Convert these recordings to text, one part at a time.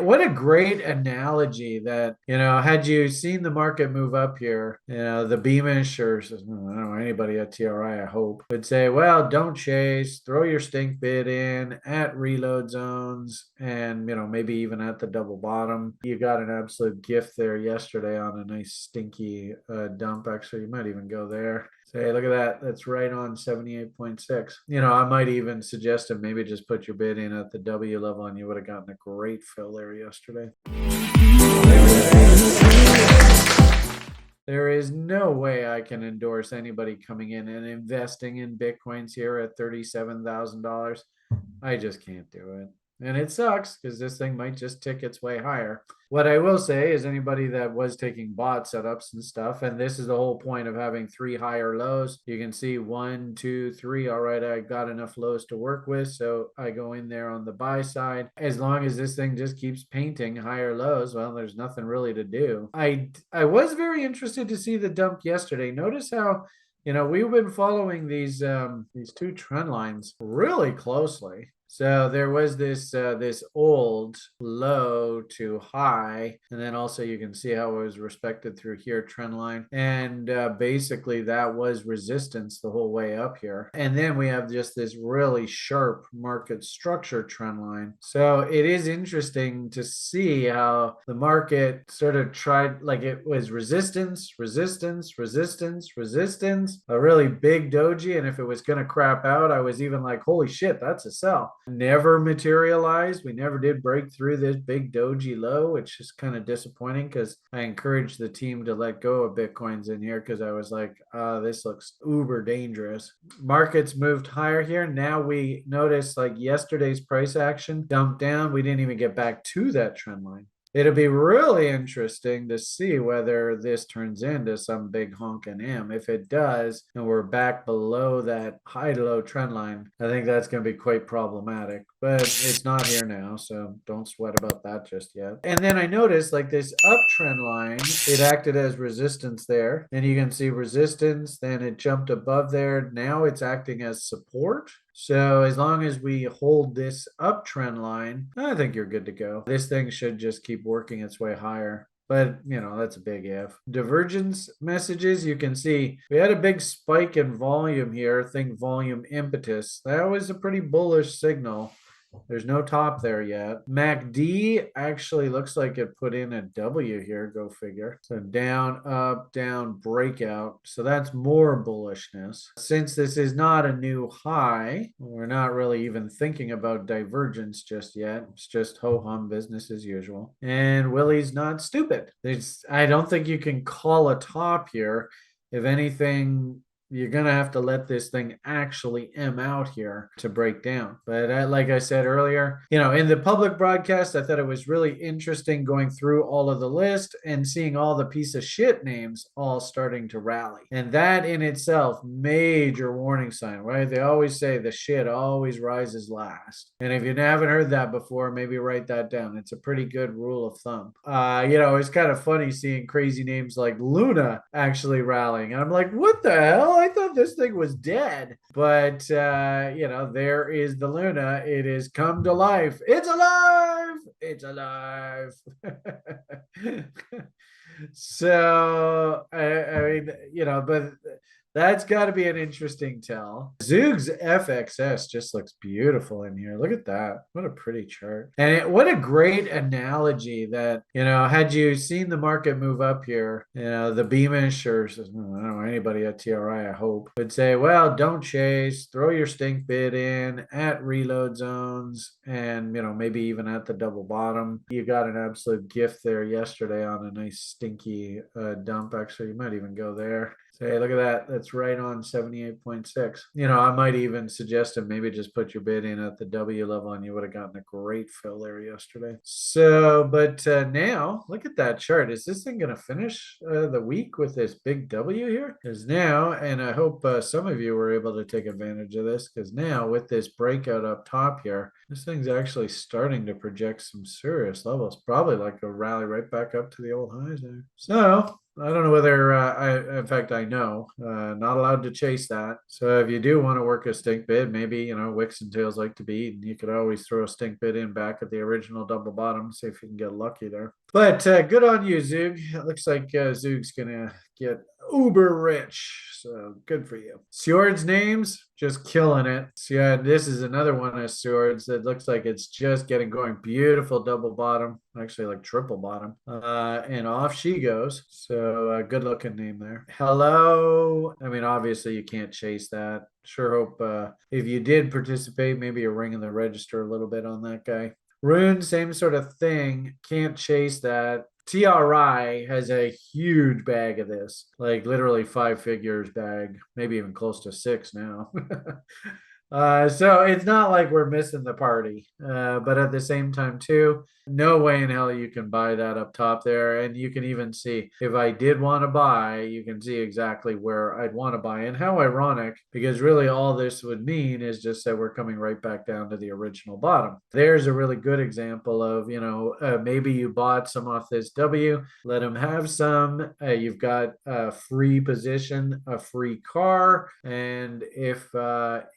what a great analogy that, had you seen the market move up here, the Beamish or I don't know, anybody at TRI, I hope, would say, well, don't chase, throw your stink bid in at reload zones and, maybe even at the double bottom. You got an absolute gift there yesterday on a nice stinky dump. Actually, you might even go there. Say, look at that. That's right on 78.6. I might even suggest to maybe just put your bid in at the W level and you would have gotten a great fill there yesterday. There is no way I can endorse anybody coming in and investing in Bitcoins here at $37,000. I just can't do it. And it sucks because this thing might just tick its way higher. What I will say is anybody that was taking bot setups and stuff, and this is the whole point of having 3 higher lows. You can see 1, 2, 3. All right, I got enough lows to work with, so I go in there on the buy side. As long as this thing just keeps painting higher lows, well, there's nothing really to do. I was very interested to see the dump yesterday. Notice how we've been following these 2 trend lines really closely. So there was this old low to high, and then also you can see how it was respected through here trend line, and basically that was resistance the whole way up here. And then we have just this really sharp market structure trend line. So it is interesting to see how the market sort of tried, like it was resistance, resistance, resistance, resistance, a really big doji, and if it was going to crap out, I was even like, holy shit, that's a sell. Never materialized. We never did break through this big doji low, which is kind of disappointing because I encouraged the team to let go of Bitcoins in here because I was like, this looks uber dangerous. Markets moved higher here. Now we notice like yesterday's price action dumped down. We didn't even get back to that trend line. It'll be really interesting to see whether this turns into some big honking M. If it does, and we're back below that high to low trend line, I think that's going to be quite problematic. But it's not here now, so don't sweat about that just yet. And then I noticed like this uptrend line, it acted as resistance there. And you can see resistance, then it jumped above there. Now it's acting as support. So as long as we hold this uptrend line, I think you're good to go. This thing should just keep working its way higher. But, that's a big if. Divergence messages, you can see we had a big spike in volume here. Think volume impetus. That was a pretty bullish signal. There's no top there yet. MACD actually looks like it put in a W here, go figure. So down, up, down, breakout. So that's more bullishness. Since this is not a new high, we're not really even thinking about divergence just yet. It's just ho-hum business as usual. And Willie's not stupid. I don't think you can call a top here. If anything, you're going to have to let this thing actually M out here to break down. But like I said earlier, in the public broadcast, I thought it was really interesting going through all of the list and seeing all the piece of shit names all starting to rally. And that in itself, major warning sign, right? They always say the shit always rises last. And if you haven't heard that before, maybe write that down. It's a pretty good rule of thumb. It's kind of funny seeing crazy names like Luna actually rallying. And I'm like, what the hell? I thought this thing was dead. But, there is the Luna. It has come to life. It's alive. It's alive. So, I mean, but that's got to be an interesting tell. Zug's FXS just looks beautiful in here. Look at that. What a pretty chart. And what a great analogy that, had you seen the market move up here, the Beamish or I don't know, anybody at TRI, I hope, would say, well, don't chase, throw your stink bid in at reload zones and, maybe even at the double bottom. You got an absolute gift there yesterday on a nice stinky dump. Actually, you might even go there. Say, look at that. That's right on 78.6. I might even suggest to maybe just put your bid in at the W level and you would have gotten a great fill there yesterday. So, but now look at that chart. Is this thing going to finish the week with this big W here? Because now, and I hope some of you were able to take advantage of this, because now with this breakout up top here, this thing's actually starting to project some serious levels. Probably like a rally right back up to the old highs there. So, I don't know whether in fact, I know, not allowed to chase that. So if you do want to work a stink bid, maybe, wicks and tails like to be eaten. You could always throw a stink bid in back at the original double bottom, see if you can get lucky there. But good on you, Zug. It looks like Zug's gonna get uber rich. So good for you. Fjord's names, just killing it. So yeah, this is another one of Swords that looks like it's just getting going. Beautiful double bottom, actually like triple bottom. And off she goes. So good looking name there. Hello. I mean, obviously you can't chase that. Sure hope if you did participate, maybe you're ringing the register a little bit on that guy. Rune, same sort of thing. Can't chase that. TRI has a huge bag of this, like literally 5 figures bag, maybe even close to 6 now. So it's not like we're missing the party, but at the same time, too, no way in hell you can buy that up top there. And you can even see if I did want to buy, you can see exactly where I'd want to buy. And how ironic, because really all this would mean is just that we're coming right back down to the original bottom. There's a really good example of, maybe you bought some off this W, let them have some. You've got a free position, a free car. And if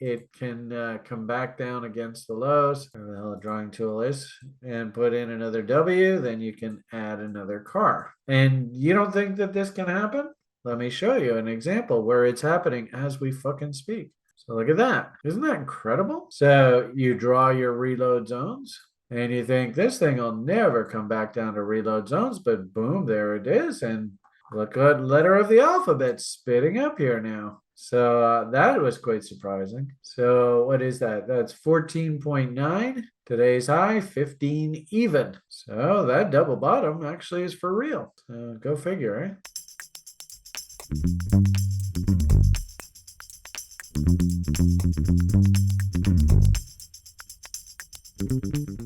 it can come back down against the lows, whatever the hell a drawing tool is, and put in another W, then you can add another car. And you don't think that this can happen? Let me show you an example where it's happening as we fucking speak. So look at that. Isn't that incredible? So you draw your reload zones and you think this thing will never come back down to reload zones, but boom, there it is. And look what letter of the alphabet spitting up here now. So that was quite surprising. So what is that? That's 14.9. Today's high, 15 even. So that double bottom actually is for real. So go figure, eh?